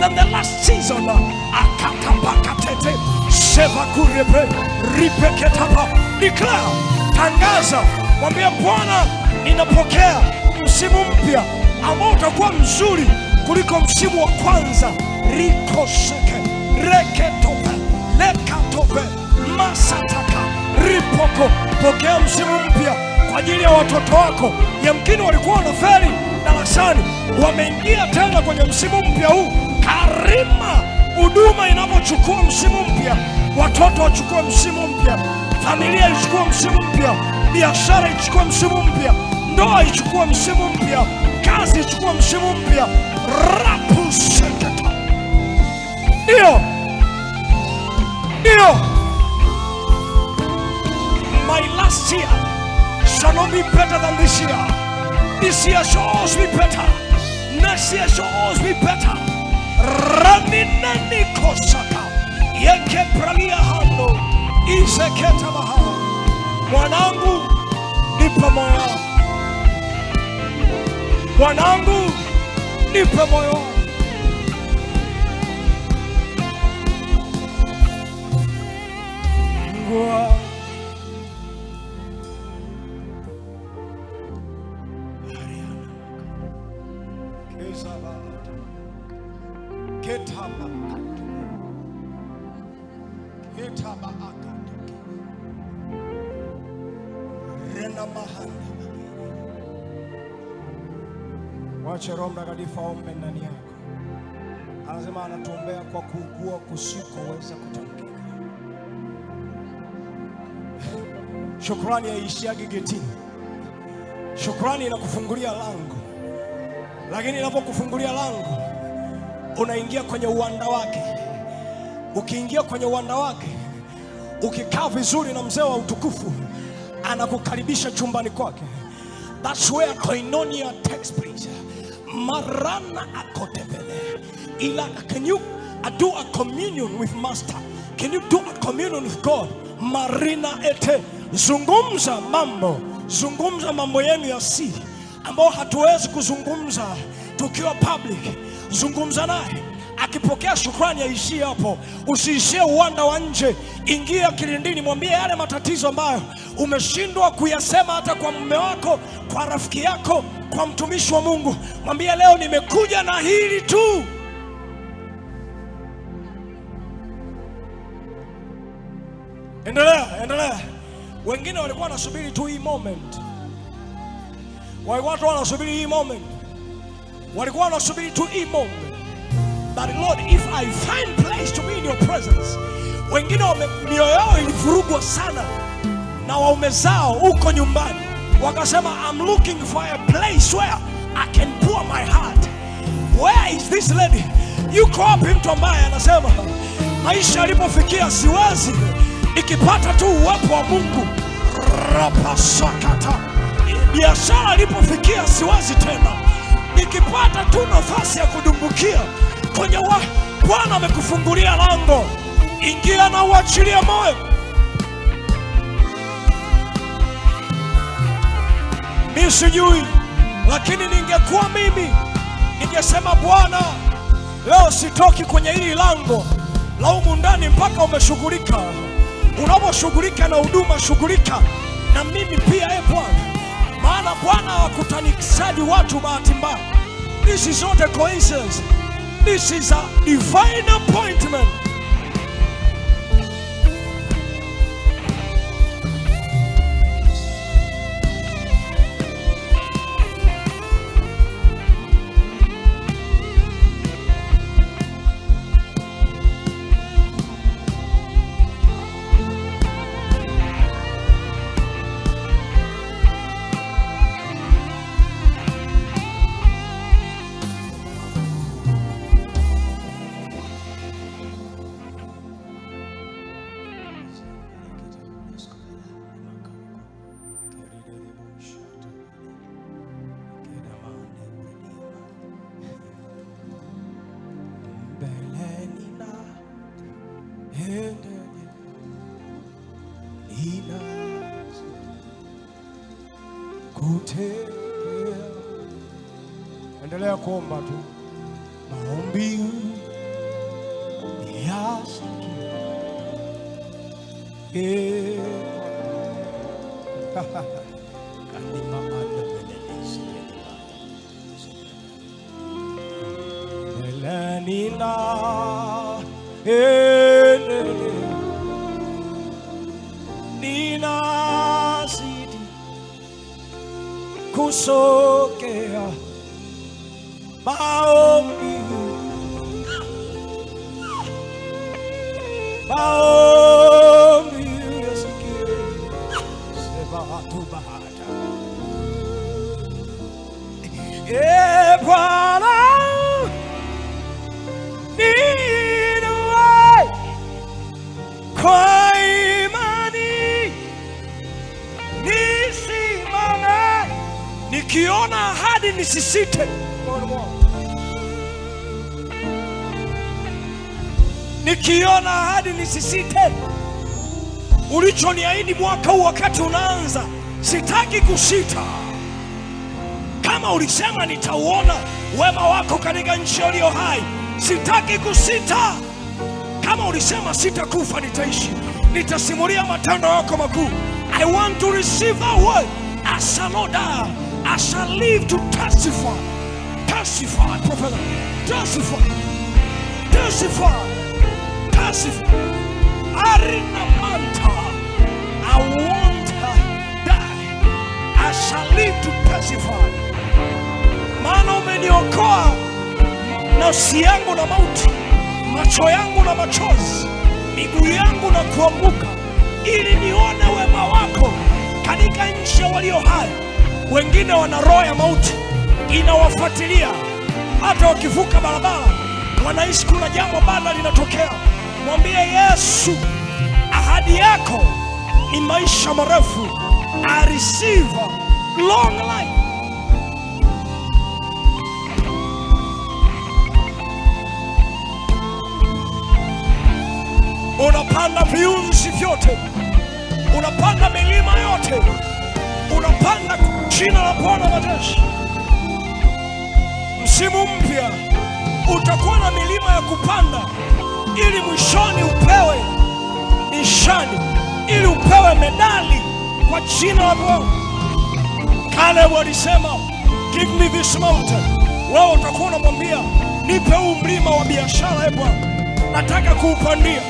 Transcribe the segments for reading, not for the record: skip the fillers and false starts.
than the last season. Akatapakatete sevakurepe ripeketapa. Declare, tangaza, mwambie Bwana, ninapokea msimu mpya ambao utakuwa mzuri kuliko msimu wa kwanza. Rikoseke reketope lekatope masataka ripoko. Pokea msimu mpya kwa ajili ya watoto wako. Yamkini walikuwa wanafeli darasani, wameingia tena kwenye msimu mpya huu. Karima, huduma inapochukua msimu mpya, watoto wachukue msimu mpya, familia ichukue msimu mpya, biashara ichukue msimu mpya, ndoa ichukue msimu mpya, kazi ichukue msimu mpya. Rapu seketa. Ndio. My last year shall not be better than this year. This year shall always be better. Next year shall always be better. Raminani kosaka yeke pralia hando izeketa baha. Mwanangu, nipe moyo. Mwanangu, nipe moyo. Wacha Roho Mtakatifu aombe ndani yako. Anasema anatuombea kwa kuugua kusikoweza kutamkika. Shukrani haishiagi getini. Shukrani inakufungulia lango. Lakini inapokufungulia lango, unaingia kwenye uwanda wake. Ukiingia kwenye uwanda wake, ukikaa vizuri na mzee wa utukufu, anakukaribisha chumbani kwake. That's where koinonia takes place. Marana akotevele. Ila, can you do a communion with Master? Can you do a communion with God? Marina ete. Zungumza mambo yenu ya siri ambao hatuwezi kuzungumza tukiwa public. Zungumza naye. Akipokea shukrani yaishie hapo. Usiishie uwanda wa nje. Ingia kilindini, mwambie yale matatizo ambayo umeshindwa kuyasema hata kwa mume wako, kwa rafiki yako, kwa mtumishi wa Mungu. Mwambie leo nimekuja na hili tu. Endelea. Wengine walikuwa wanasubiri tu hii moment. Walikuwa wanasubiri tu hii moment. But Lord, if I find place to be in your presence. Wengine mioyo yao ilivurugwa sana na waume zao huko nyumbani. Wakasema, I'm looking for a place where I can pour my heart. Where is this lady? Yuko wapi mtu ambaye anasema maisha yalipofikia siwezi, nikipata tu uwepo wa Mungu. Rapasakata. Biashara ilipofikia siwezi tena, nikipata tu nafasi ya kudumbukia kwenye Bwana amekufungulia lango. Ingia na uachilie moyo. Mimi sijui, lakini ningekuwa mimi, ningesema Bwana, leo sitoki kwenye hili lango la humu ndani mpaka umeshughulika. Unaposhughulika na huduma, shughulika na mimi pia, Bwana. Maana Bwana hakutanishaji watu bahati mbaya. This is not a coincidence. This is a divine appointment. Endelea kuomba tu. Maombi ninazidi kusogea maombi yasikie sema tu bahata Bwana niinue kwa imani nisimame nikiona ahadi nisisite nikiona ahadi nisisite. Ulichoniahidi mwaka huu wakati unaanza, sitaki kusita. Kama ulisema nitauona wema wako katika nchi iliyo hai, sitaki kusita. Kama ulisema sitakufa nitaishi, nitasimulia matendo yako makuu. I want to receive that word. I shall not die. I shall live to testify. Testify, prophet. Testify. Testify. Arina manta, I won't die. I shall live to testify. Maana umeniokoa nafsi yangu na mauti, macho yangu na machozi, miguu yangu na kuanguka, ili nione wema wako katika nchi ya walio hai. Wengine wana roho ya mauti inawafuatilia, hata wakivuka barabara wanaishi kuna jambo baya linatokea. Mwambie Yesu, ahadi yako ni maisha marefu. I receive long life. Unapanda viunzi vyote, unapanda milima yote, unapanda jina la Bwana majeshi. Msimu mpya utakuwa na milima ya kupanda, ili mwishoni upewe nishani, ili upewe medali kwa jina la Bwana. Caleb alisema give me this mountain. Wewe utakuwa unamwambia nipe huu mlima wa biashara, Bwana, nataka kuupandia.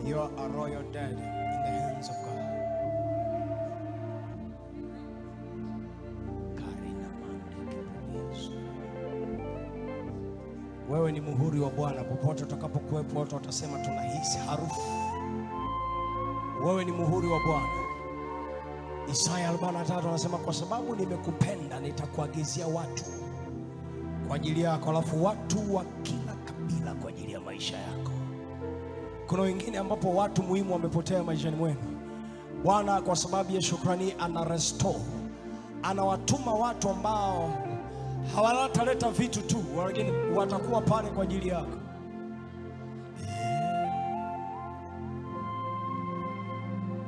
You are a royal dead in the hands of God. Wewe ni muhuri wa Bwana. Popote utakapokuwepo watu watasema tunahisi harufu. Wewe ni muhuri wa Bwana. Isaya 43 anasema kwa sababu nimekupenda nitakuagizia watu kwa ajili yako, alafu watu wa kila kabila kwa ajili ya maisha yako. Kuna wengine ambapo watu muhimu wamepotea maishani mwenu. Bwana kwa sababu ya shukrani ana restore. Anawatuma watu ambao hawataleta vitu tu, lakini watakuwa pale kwa ajili yako.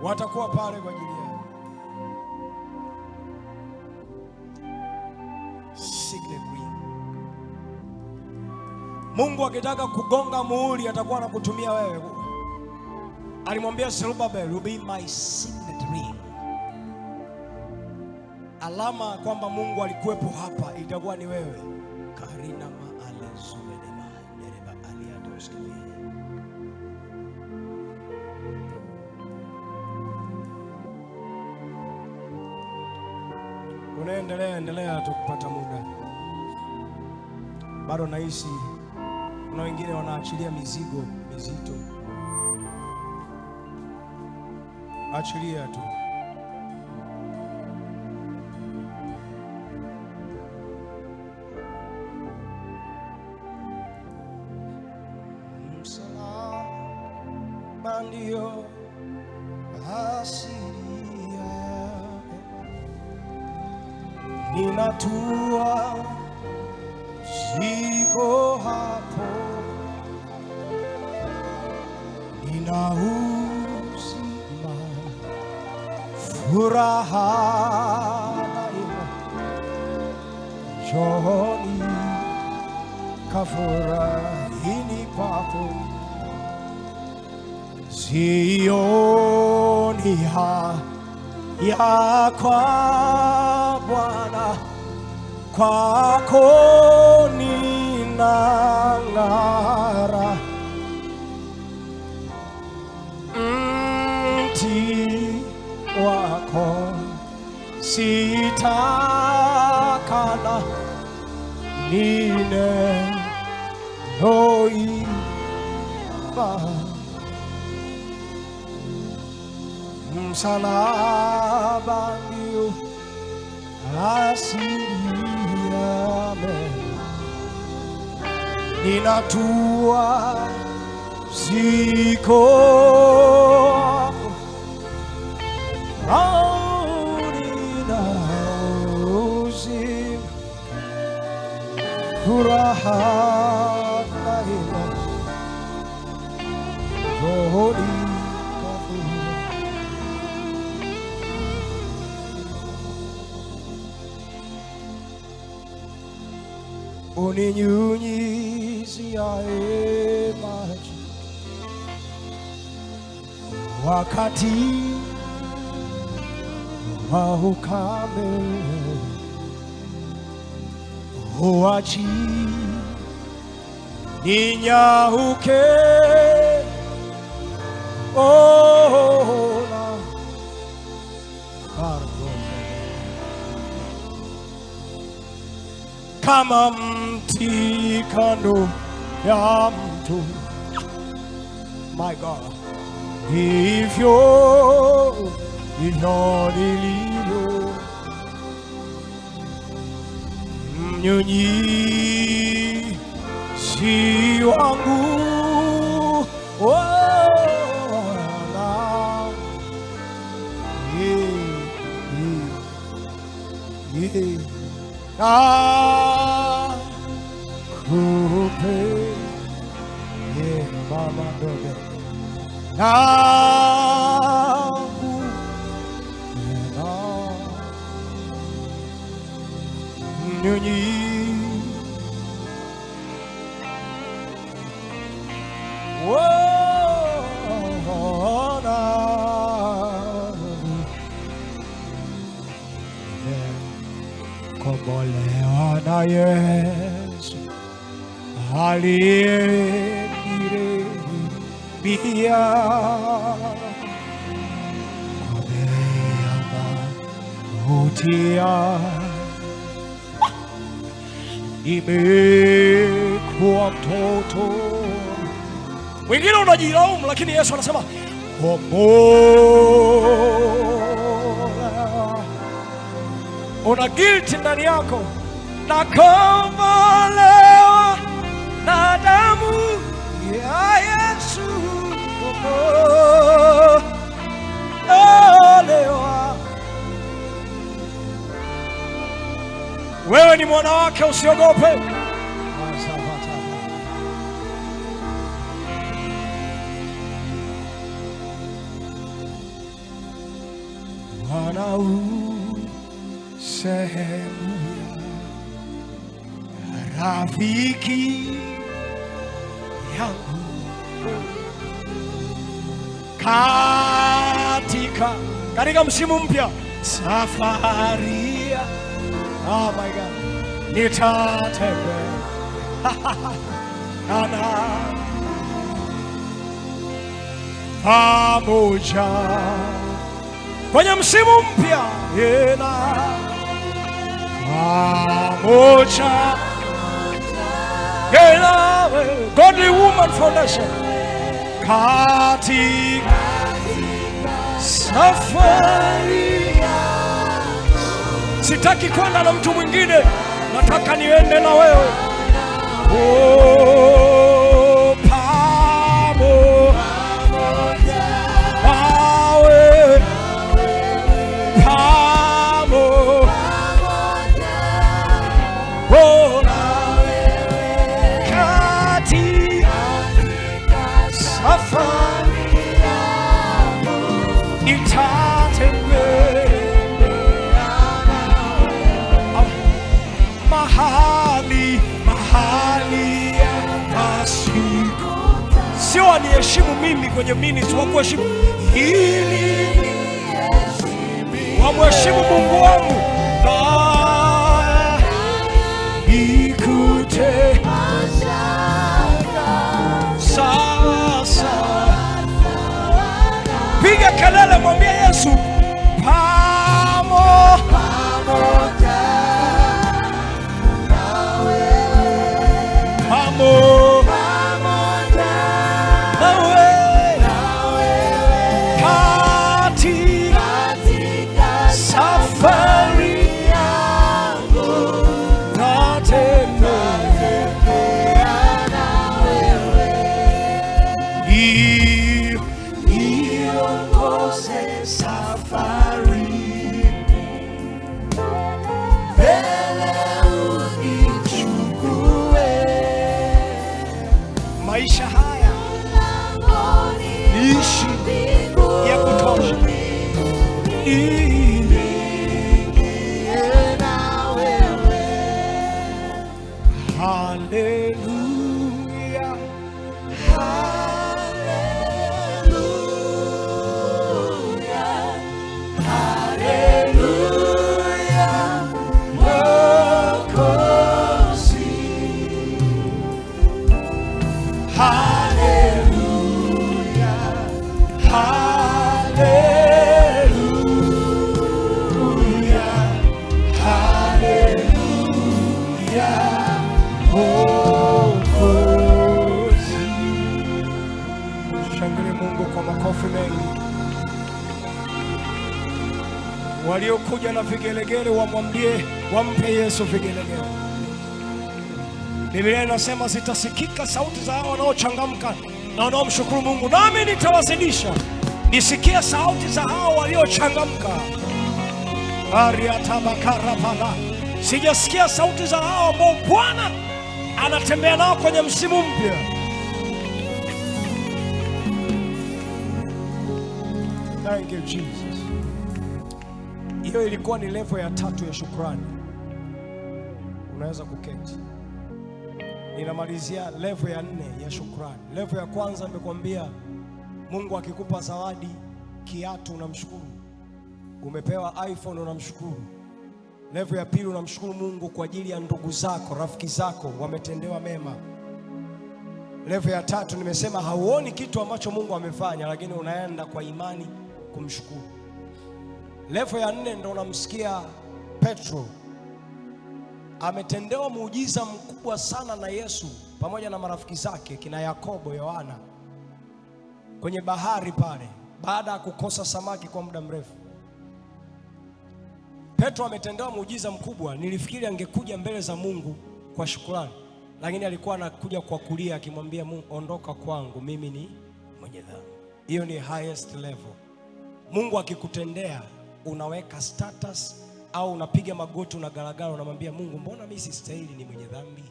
Watakuwa pale kwa ajili yako. Mungu akitaka kugonga muhuri atakuwa anakutumia wewe. Alimwambia Zerubbabel, will be my signet ring. Alama kwamba Mungu alikuwepo hapa itakuwa ni wewe. Karina maalezuvedema dereba aliadoski. Unaendelea tu kupata muda. Bado naishi. Kuna wengine wanaachilia mizigo mizito. Achilia tu. Msalaba ndio asili yake. Ninatua siko hapo, nina uzima, furaha daima. Njooni kafurahini papo, sioni haya kwa Bwana, kwako ninang'ara. Mti wako sitakana, neno imba. Msalaba ndio asili yake. Ninatua siko nina uzima, furaha daima. Njooni uninyunyiziaye maji wakati wa ukame, huachi ninyauke. Kama mti kando ya mto, my God, hivyo nilivyo. Mnyunyizi wangu kupe mama doge kombolewa na Yesu aliyeniridhia, ameama utia, nimekuwa mtoto. Wengine unajilaumu, lakini Yesu anasema kombolewa. Una guilt ndani yako, na kombolewa na damu ya Yesu. Kombolewa. Wewe ni mwana wake, usiogope. Bwana sehemu ya rafiki yangu katika msimu mpya safari. Oh my God, nitatembea pamoja kwenye msimu mpya, pamoja Godly Woman Foundation katika safari. Sitaki kwenda na mtu mwingine, nataka niende na wewe. Oh, pamoja nawe, pamoja katika safari nitatembea mahali pasipo. Sio waniheshimu mimi kwenye minutes, wakuheshimu ili wamheshimu Mungu wangu na ikute sawa sawa. Piga kelele, mwambie Yesu pamoja katika safari yangu natembea na wewe, iongoze safari mbele, unichukue maisha haya ishi ya kutosha na wewe. Haleluya, haleluya, haleluya, Mwokozi. Haleluya, haleluya, haleluya, Mwokozi. Shangilia Mungu kwa makofi mengi. Waliokuja na vigelegele wamwambie, wampe Yesu vigelegele. Biblia inasema zitasikika sauti za hao wanaochangamka na wanaomshukuru Mungu, nami nitawazidisha. Nisikie sauti za hao waliochangamka. Ariatabakarapala. Sijasikia sauti za hao ambao Bwana anatembea nao kwenye msimu mpya. Thank you Jesus. Hiyo ilikuwa ni level ya 3 ya shukrani. Unaweza kuketi. Ninamalizia level ya 4 ya shukrani. Level ya kwanza nimekwambia, Mungu akikupa zawadi, kiatu unamshukuru. Umepewa iPhone unamshukuru. Level ya pili unamshukuru Mungu kwa ajili ya ndugu zako, rafiki zako wametendewa mema. Level ya 3 nimesema hauoni kitu ambacho Mungu amefanya, lakini unaenda kwa imani kumshukuru. Level ya 4 ndio unamsikia Petro ametendewa muujiza mkubwa sana na Yesu pamoja na marafiki zake kina Yakobo, Yohana kwenye bahari pale, baada ya kukosa samaki kwa muda mrefu. Petro ametendewa muujiza mkubwa. Nilifikiri angekuja mbele za Mungu kwa shukrani, lakini alikuwa anakuja kwa kulia akimwambia Mungu, ondoka kwangu, mimi ni mwenye dhambi. Hiyo ni highest level. Mungu akikutendea unaweka status au unapiga magoti, unagaragara, unamwambia Mungu, mbona mimi sistahili, ni mwenye dhambi.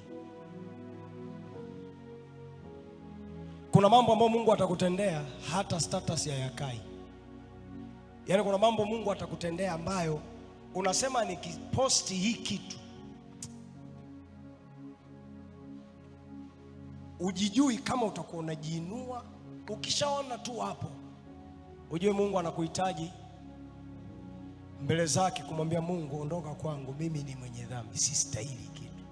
Kuna mambo ambayo Mungu atakutendea hata status ya yakai. Yaani kuna mambo Mungu atakutendea ambayo unasema nikiposti hii kitu ujijui kama utakuwa unajiinua. Ukishaona tu hapo ujue Mungu anakuhitaji mbele zake kumwambia Mungu, ondoka kwangu, mimi ni mwenye dhambi, sistahili kitu.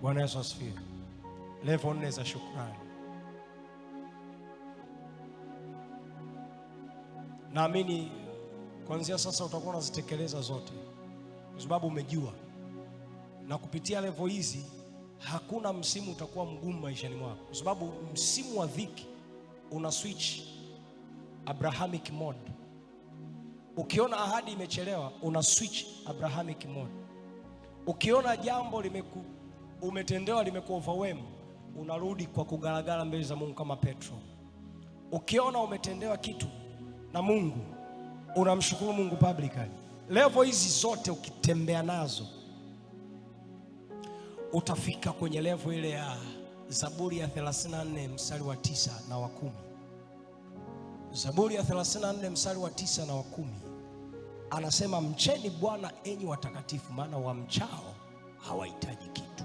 Bwana Yesu asifiwe. Level 4 za shukrani. Naamini kuanzia sasa utakuwa unazitekeleza zote, kwa sababu umejua, na kupitia level hizi hakuna msimu utakuwa mgumu maishani mwako, kwa sababu msimu wa dhiki una switch Abrahamic mode. Ukiona ahadi imechelewa, una switch Abrahamic mode. Ukiona jambo umetendewa limekuoverwhelm, unarudi kwa kugalagala mbele za Mungu kama Petro. Ukiona umetendewa kitu na Mungu, unamshukuru Mungu publicly. Level hizi zote ukitembea nazo, utafika kwenye level ile ya Zaburi ya 34 mstari wa 9 na wa 10. Zaburi ya 34 mstari wa 9 na wa 10. Anasema, mcheni Bwana enyi watakatifu, maana wamchao hawahitaji kitu.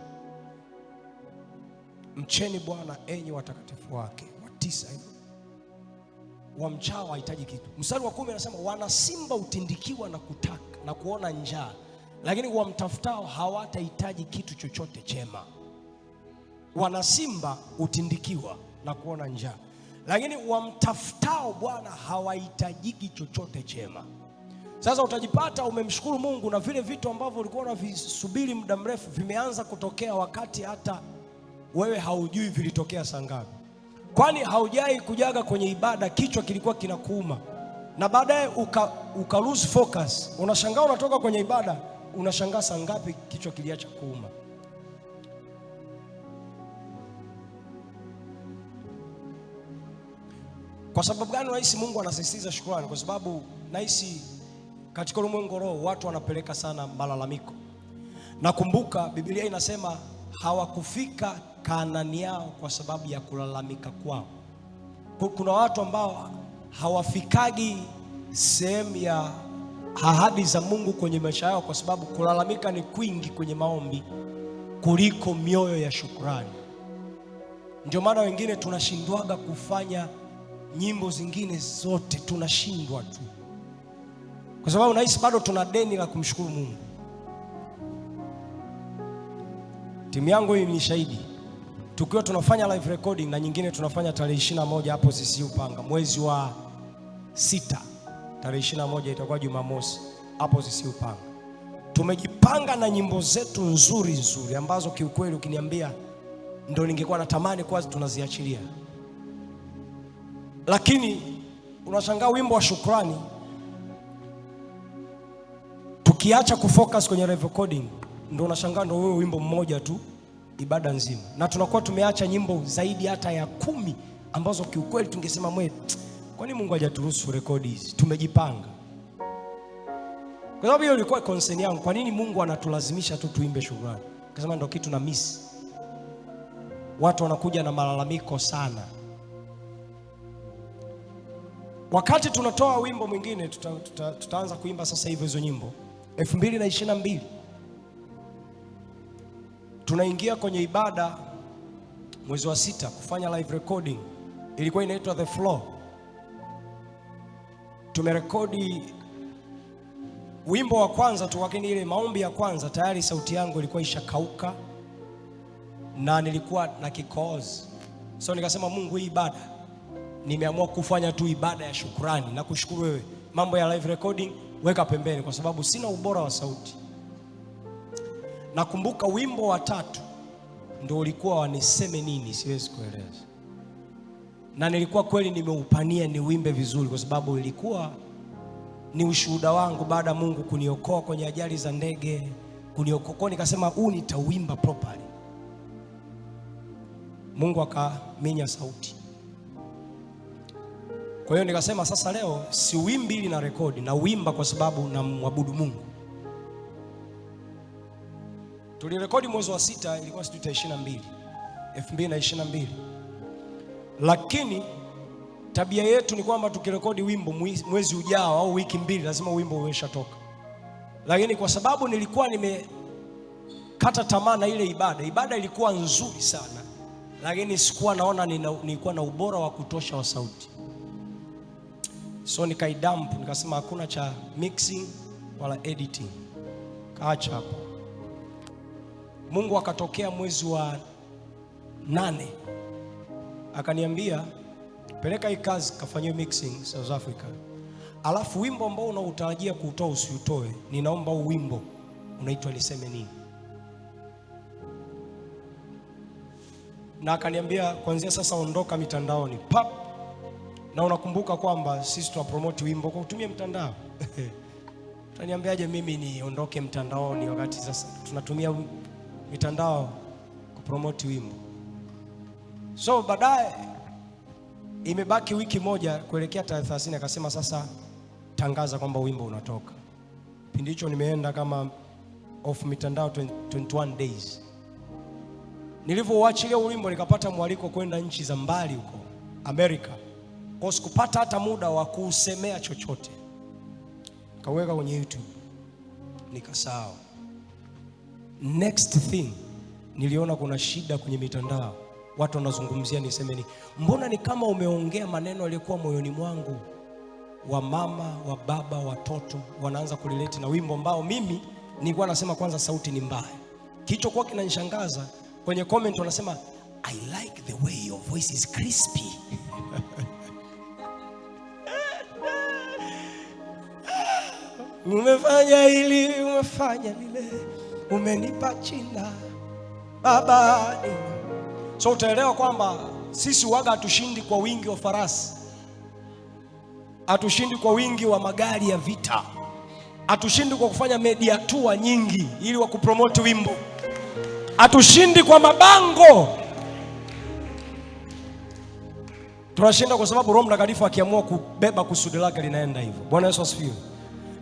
Mcheni Bwana enyi watakatifu wake. Wa 9 hiyo. Wamchao hawahitaji kitu. Mstari wa 10 anasema, wana simba utindikiwa na kutaka na kuona njaa, lakini wamtafutao hawatahitaji kitu chochote chema. Wana simba utindikiwa na kuona njaa, lakini wamtafutao Bwana hawahitaji chochote chema. Sasa utajipata umemshukuru Mungu na vile vitu ambavyo ulikuwa unavisubiri muda mrefu vimeanza kutokea wakati hata wewe haujui vilitokea saa ngapi. Kwani haujai kujaga kwenye ibada kichwa kilikuwa kinakuuma, na baadaye uka lose focus. Unashangaa unatoka kwenye ibada, unashangaa saa ngapi kichwa kiliacha kuuma. Kwa sababu gani nahisi Mungu anasisitiza shukrani? Kwa sababu nahisi katika ulimwengu roho watu wanapeleka sana malalamiko. Nakumbuka Biblia inasema hawakufika Kanaani yao kwa sababu ya kulalamika kwao. Kuna watu ambao hawafikagi sehemu ya ahadi za Mungu kwenye maisha yao kwa sababu kulalamika ni kwingi kwenye maombi kuliko mioyo ya shukrani. Ndio maana wengine tunashindwaga kufanya nyimbo zingine zote, tunashindwa tu kwa sababu nahisi bado tuna deni la kumshukuru Mungu. Timu yangu hii ni shahidi. Tukiwa tunafanya live recording na nyingine tunafanya tarehe 21 hapo sisi Upanga, mwezi wa 6, tarehe 21 itakuwa Jumamosi hapo sisi Upanga. Tumejipanga na nyimbo zetu nzuri nzuri ambazo kiukweli ukiniambia ndio ningekuwa natamani kwanza tunaziachilia. Lakini unashangaa wimbo wa shukrani tukiacha kufocus kwenye live recording, ndio unashangaa ndio wewe wimbo mmoja tu ibada nzima, na tunakuwa tumeacha nyimbo zaidi hata ya 10 ambazo kiukweli tungesema kwa nini Mungu hajaturuhusu rekodi hizi? Tumejipanga. Kwa sababu hiyo ilikuwa concern yangu, kwa nini Mungu anatulazimisha tu tuimbe shukrani? Akasema ndio kitu na miss. Watu wanakuja na malalamiko sana. Wakati tunatoa wimbo mwingine tutaanza kuimba sasa hivi hizo nyimbo 2022. Tunaingia kwenye ibada mwezi wa 6 kufanya live recording. Ilikuwa inaitwa The Flow. Tumerekodi wimbo wa kwanza tu, lakini ile maombi ya kwanza tayari sauti yangu ilikuwa ishakauka na nilikuwa na kikohozi. So nikasema Mungu, hii ibada nimeamua kufanya tu ibada ya shukrani na kushukuru wewe. Mambo ya live recording weka pembeni kwa sababu sina ubora wa sauti. Nakumbuka wimbo wa 3 ndio ulikuwa waniseme nini siwezi kueleza. Na nilikuwa kweli nimeupania niuimbe vizuri kwa sababu ilikuwa ni ushuhuda wangu baada ya Mungu kuniokoa kwenye ajali za ndege, kuniokoa nikasema nitauimba properly. Mungu akaminya sauti. Kwa hiyo nikasema sasa leo si uimbi ili na rekodi, na uimba kwa sababu namwabudu Mungu. Tulirekodi mwezi wa 6, ilikuwa 2022. Lakini tabia yetu ni kwamba tukirekodi wimbo mwezi ujao au wiki 2 lazima wimbo umeshatoka. Lakini kwa sababu nilikuwa nimekata tamaa na ile ibada ilikuwa nzuri sana, lakini sikuwa naona nilikuwa na ubora wa kutosha wa sauti. So nikaidump, nikasema hakuna cha mixing wala editing, kaacha hapo. Mungu akatokea mwezi wa 8 akaniambia peleka hii kazi kafanywe mixing South Africa, alafu wimbo ambao unautarajia kuutoa usiutoe, ninaomba huu wimbo unaitwa niseme nini. Na akaniambia kuanzia sasa ondoka mitandaoni. na unakumbuka kwamba sisi tunapromote wimbo kwa kutumia mtandao. Utaniambiaje mimi niondoke mtandaoni wakati sasa tunatumia mitandao kupromote wimbo? So baadaye imebaki wiki moja kuelekea tarehe 30, akasema sasa tangaza kwamba wimbo unatoka. Pindi hicho nimeenda kama off mitandao 21 days. Nilivyoachilia wimbo nikapata mwaliko kwenda nchi za mbali huko Amerika. Kwa sikupata hata muda wa kusemea chochote. Kaweka kwenye YouTube. Nikasahau. Next thing, niliona kuna shida kwenye mitandao. Watu wanazungumzia niseme ni mbona ni kama umeongea maneno yaliokuwa moyoni mwangu. Wa mama, wa baba, watoto wanaanza kulileti na wimbo ambao mimi nilikuwa nasema kwanza sauti ni mbaya. Kilichokuwa kinanishangaza kwenye comment wanasema I like the way your voice is crispy. Umefanya hili, umefanya lile, umenipa china baba. So utaelewa kwamba sisi waga hatushindi kwa wingi wa farasi, hatushindi kwa wingi wa magari ya vita, hatushindi kwa kufanya media tour nyingi ili wa kupromote wimbo, hatushindi kwa mabango. Tunashinda kwa sababu Roho Mtakatifu akiamua kubeba kusudi lake linaenda hivyo. Bwana Yesu asifiwe.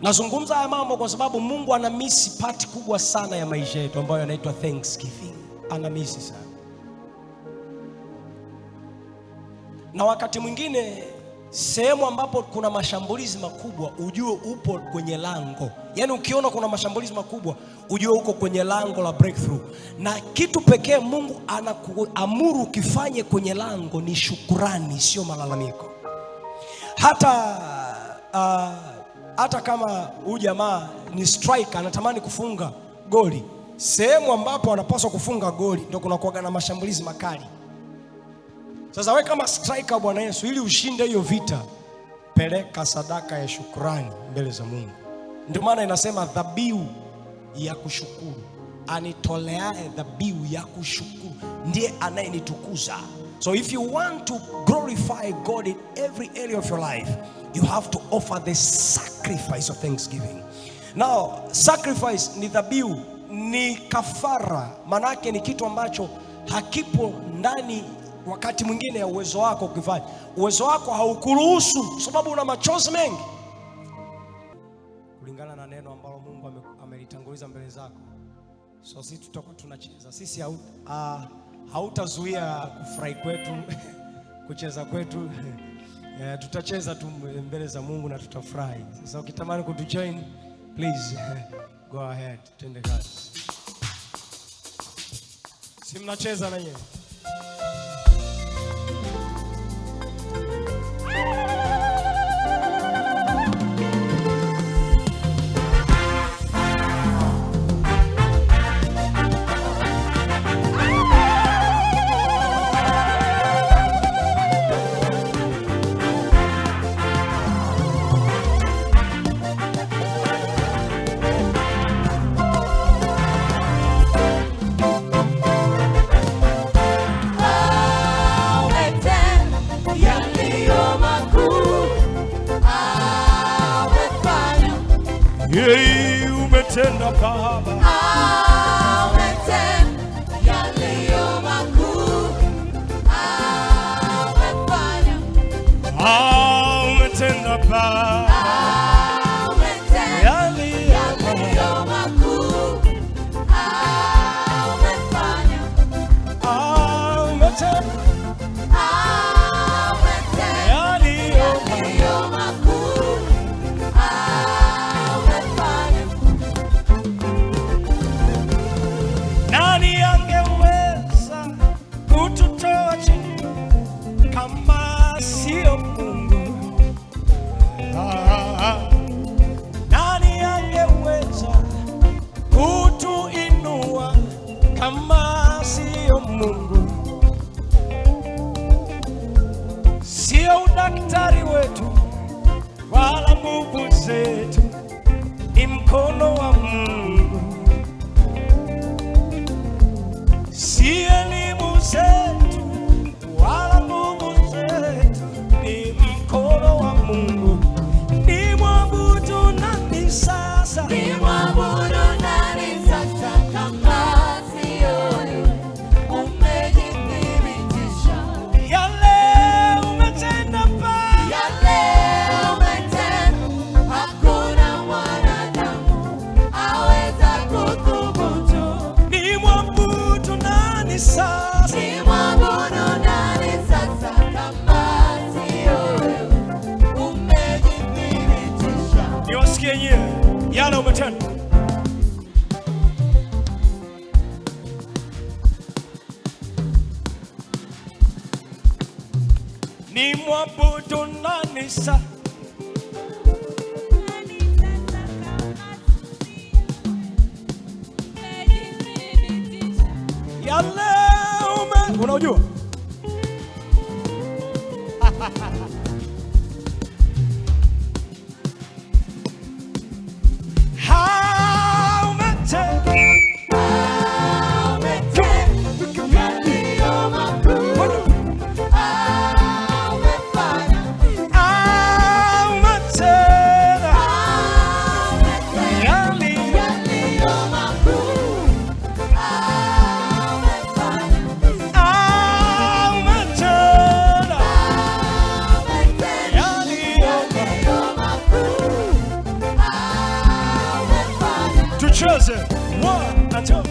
Nazungumza haya mambo kwa sababu Mungu ana misi part kubwa sana ya maisha yetu ambayo yanaitwa Thanksgiving. Ana misi sana. Na wakati mwingine sehemu ambapo kuna mashambulizi makubwa ujue upo kwenye lango. Yaani ukiona kuna mashambulizi makubwa ujue uko kwenye lango la breakthrough. Na kitu pekee Mungu anakuamuru kifanye kwenye lango ni shukrani, sio malalamiko. Hata kama huyu jamaa ni striker anatamani kufunga goli, sehemu ambapo anapaswa kufunga goli ndio kuna kuaga na mashambulizi makali. Sasa wewe kama striker Bwana Yesu, ili ushinde hiyo vita, peleka sadaka ya shukrani mbele za Mungu. Ndio maana inasema dhabihu ya kushukuru, anitoleae dhabihu ya kushukuru ndiye anayenitukuza. So if you want to glorify God in every area of your life, you have to offer the sacrifice of thanksgiving. Now, sacrifice ni dhabihu, ni kafara. Manake ni kitu ambacho hakipo ndani wakati mwingine ya uwezo wako ukifanya. Uwezo wako haukuruhusu sababu una machozi mengi. Kulingana na neno ambalo Mungu amelitanguliza mbele zako. So sisi tutakuwa tunacheza. Sisi hautazuia kufurahi kwetu, kucheza kwetu. Tutacheza tu mbele za Mungu na tutafurahi. Sasa ukitamani kutujoin, please go ahead. Tende kazi. Si mnacheza na yeye? Umetenda Baba, umetenda yaliyo makuu, umefanya, umetenda Baba, umetenda yaliyo makuu, umefanya, umetenda yaliyo makuu. Nani angeweza kututoa chini kama sio Mungu? Nani angeweza kutuinua kama sio Mungu? Sio udaktari wetu wala nguvu zetu, ni mkono wa Mungu. Si elimu zetu wala nguvu zetu, ni mkono ni mwabudu nani sasa? Yale unajua tucheze 1 and 2.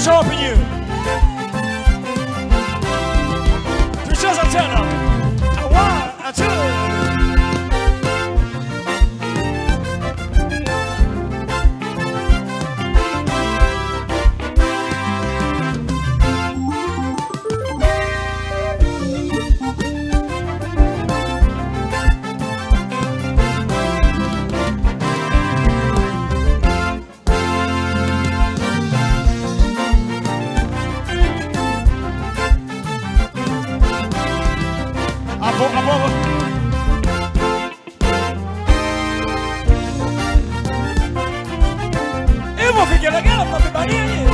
Show up in you. Tucheza tena. 1 and 2. Hivyo vigelegele mnavibania nyinyi.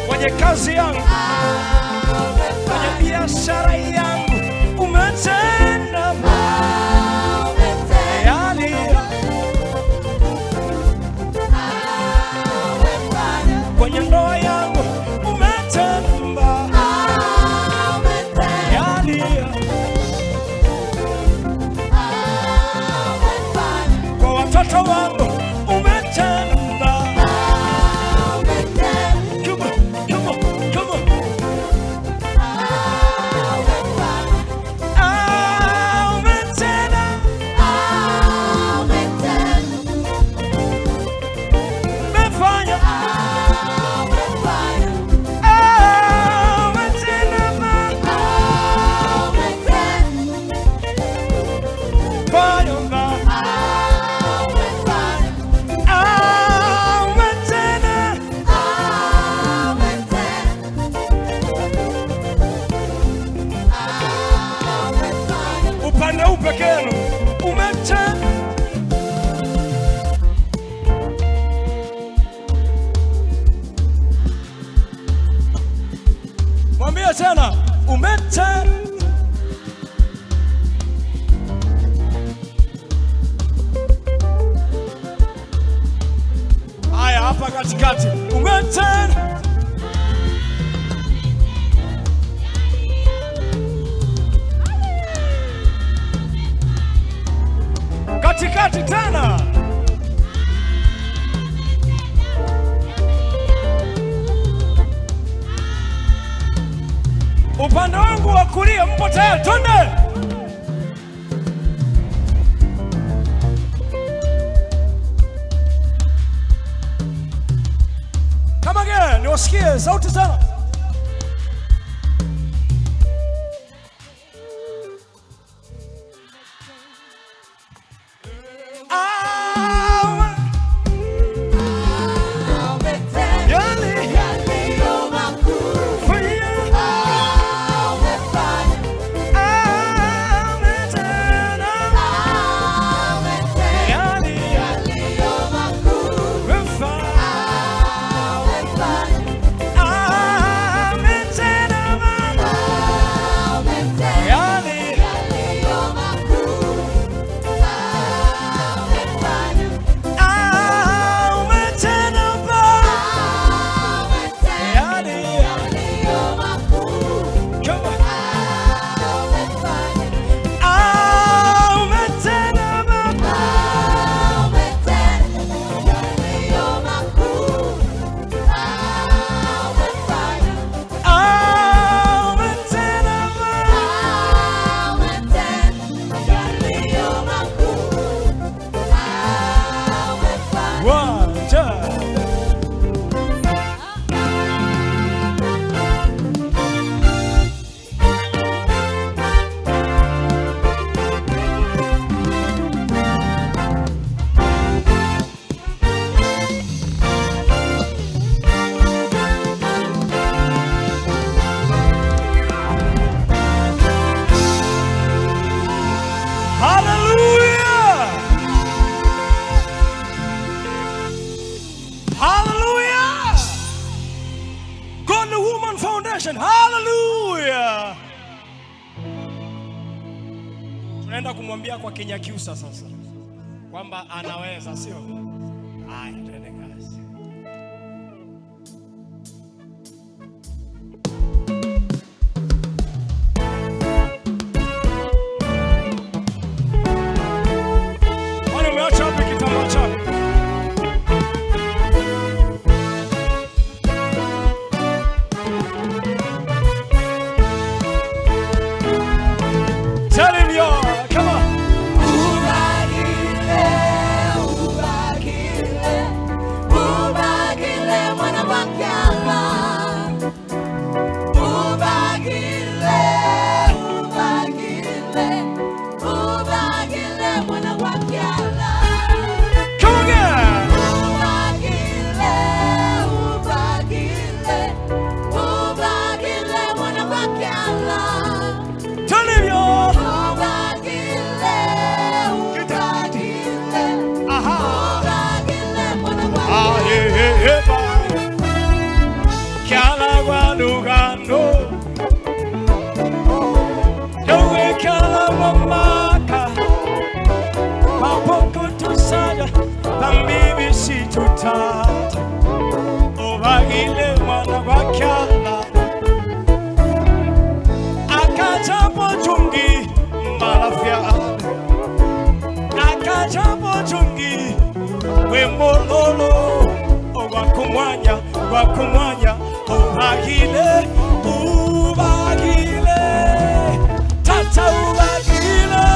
Kwenye kazi yangu, kwenye biashara yangu, umetenda kwenye ndoa yangu, umetenda kwa watoto wangu, umetenda. Upande upekenu umetenda. Mwambie tena umetenda. Haya, hapa katikati umetenda. Katikati tena. Upande wangu wa kulia mpo tayari? Twende. Kama gani niwasikie sauti sana. Fire. celebration. Hallelujah. Tunaenda kumwambia kwa Kinyakyusa sasa kwamba anaweza, sio? Haya, twende kazi. Wale umeacha wapi kitambaa chako? Tell him you're, come on. Obagile mwana wa kyala akajapo chungi malafya akajapo chungi wemololo wakumwanya obagile tata ubagile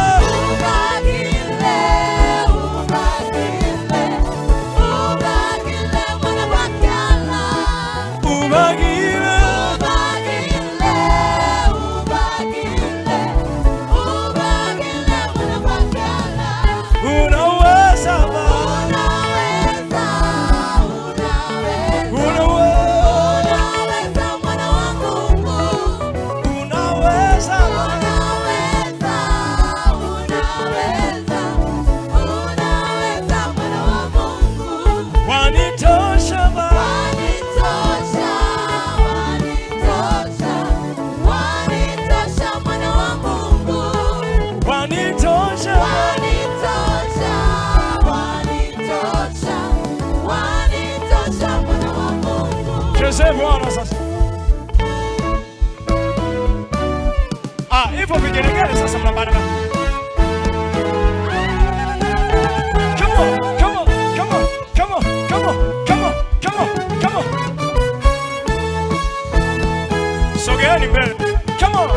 Bwana sasa. Hivyo vigelegele sasa mnabana. Come on. Sogeeni mbele. Come on.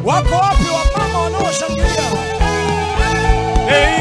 Wako wapi wamama wanaoshangilia? Hey.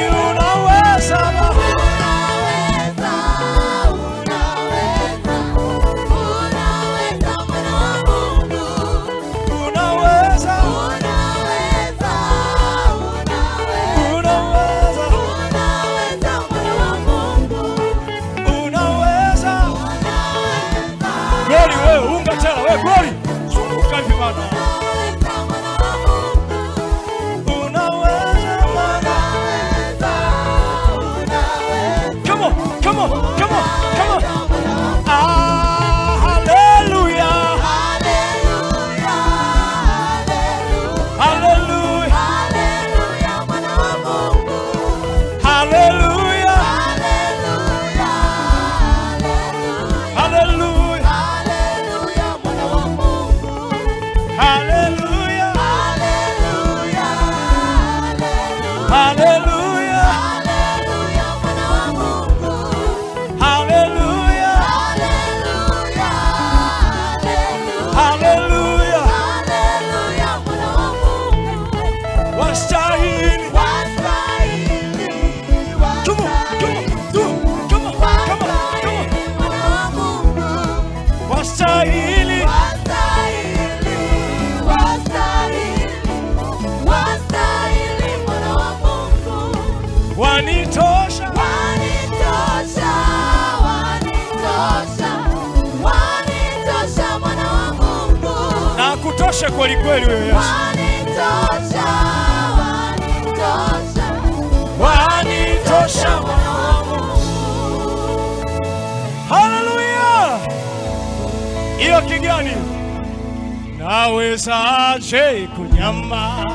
Wanitosha kweli kweli wewe Yesu. Wanitosha, wanitosha, Wanitosha wangu. Haleluya. Hiyo kigani? Nawezaje kunyamaza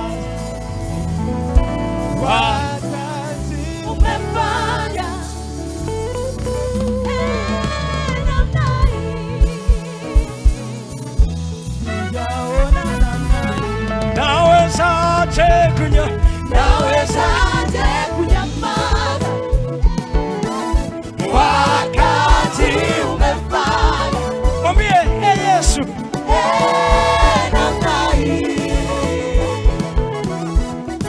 wakati umefanya namna hii. Sijaona namna hii. nawezaje Nawezaje kunyamaza wakati umefanya mwambie Yesu namna hii.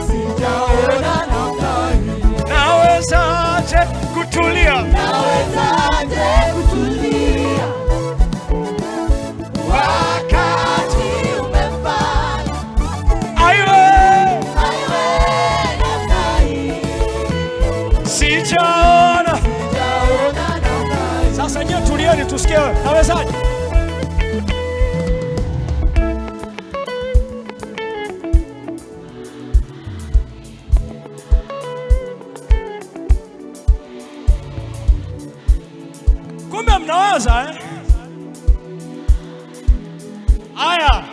Sijaona namna hii. nawezaje kutulia Nawezaje kutulia wakati umefanya aiwe namna hii. sijaona. Sijaona namna hii. Sasa nyewe tulieni tusikie nawezaje. Kumbe mnaweza Aya,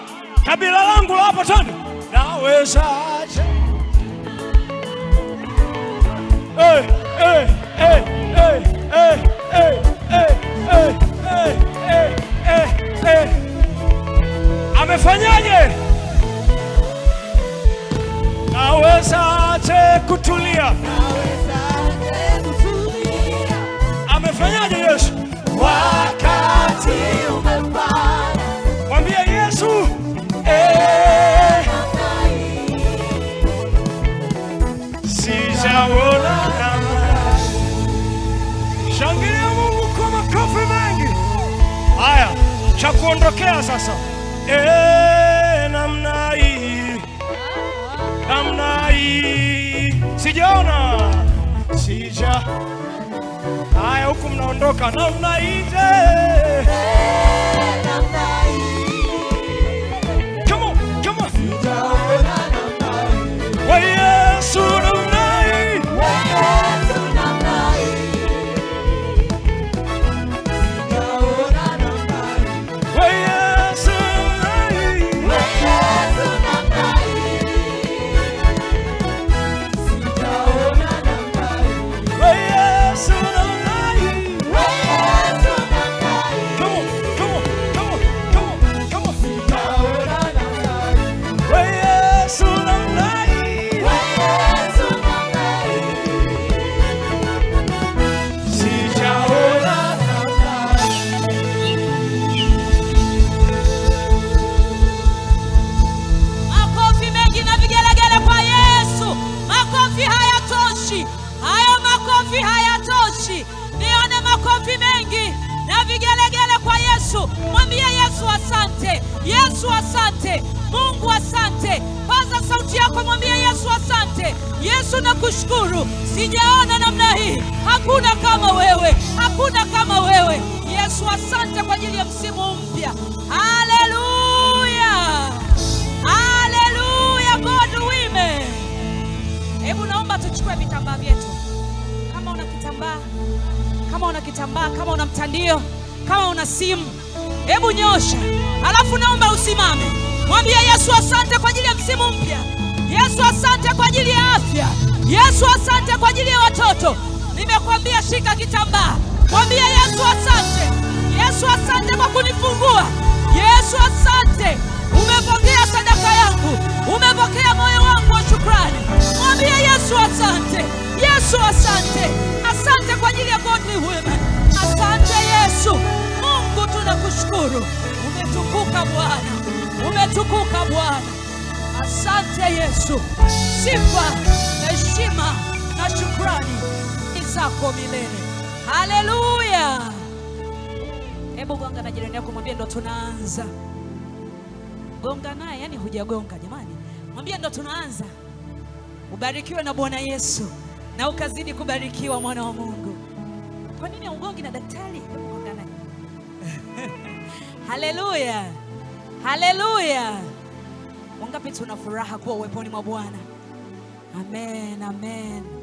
kabila langu la hapa tena. Nawezaje? Amefanyaje? Nawezaje kutulia? Nawezaje kutulia Amefanyaje Yesu? wakati umefanya Mwambie Yesu namna hii. sijaona namna. Shangilia Mungu kwa makofi mengi. Haya, cha kuondokea sasa. Namna hii. Namna hii. Sijaona. Haya, huku mnaondoka namna hii. Namna hii. Come on, come on. Sijaona namna hii. Wa Yesu namna hii. Yesu namna hii. Sijaona namna hii. Wa Yesu namna hii. Yesu namna hii. Sijaona namna hii. Wa Yesu namna hii. Yesu namna hii. Come on, come on, come on, come on, come on. Sijaona namna hii. Wa Yesu namna hii. Yesu namna hii. Sijaona. Makofi mengi na vigelegele kwa Yesu. Makofi hayatoshi. Hayo makofi hayatoshi. Nione makofi mengi na vigelegele kwa Yesu. Mwambie Yesu asante. Yesu asante. Mungu asante. Paza sauti yako mwambie Yesu asante. Yesu nakushukuru. Sijaona namna hii. Hakuna kama wewe. Hakuna kama wewe. Yesu asante kwa ajili ya msimu mpya. Haleluya. Haleluya, God women. Hebu naomba tuchukue vitambaa vyetu. Kama una kitambaa, kama una kitambaa, kama una mtandio, kama una simu, hebu nyosha. Alafu naomba usimame. Mwambie Yesu asante kwa ajili ya msimu mpya. Yesu asante kwa ajili ya afya. Yesu asante kwa ajili ya watoto. Nimekwambia shika kitambaa. Mwambie Yesu asante. Yesu asante kwa kunifungua. Yesu asante. Umepokea sadaka yangu. Umepokea moyo wangu wa shukrani. Mwambie Yesu asante. Yesu asante. Asante kwa ajili ya godly women. Asante Yesu. Mungu tunakushukuru. Umetukuka Bwana. Umetukuka Bwana. Asante Yesu. Sifa, heshima na shukrani ni zako milele. Haleluya. Hebu gonga na jirani yako mwambie ndo tunaanza. Gonga naye, yani hujagonga jamani. Mwambie ndo tunaanza. Ubarikiwe na Bwana Yesu na ukazidi kubarikiwa mwana wa Mungu. Kwa nini ugongi na daktari? Hebu gonga naye. Haleluya. Haleluya. wangapi tuna furaha kuwa uweponi mwa Bwana? Amen, amen.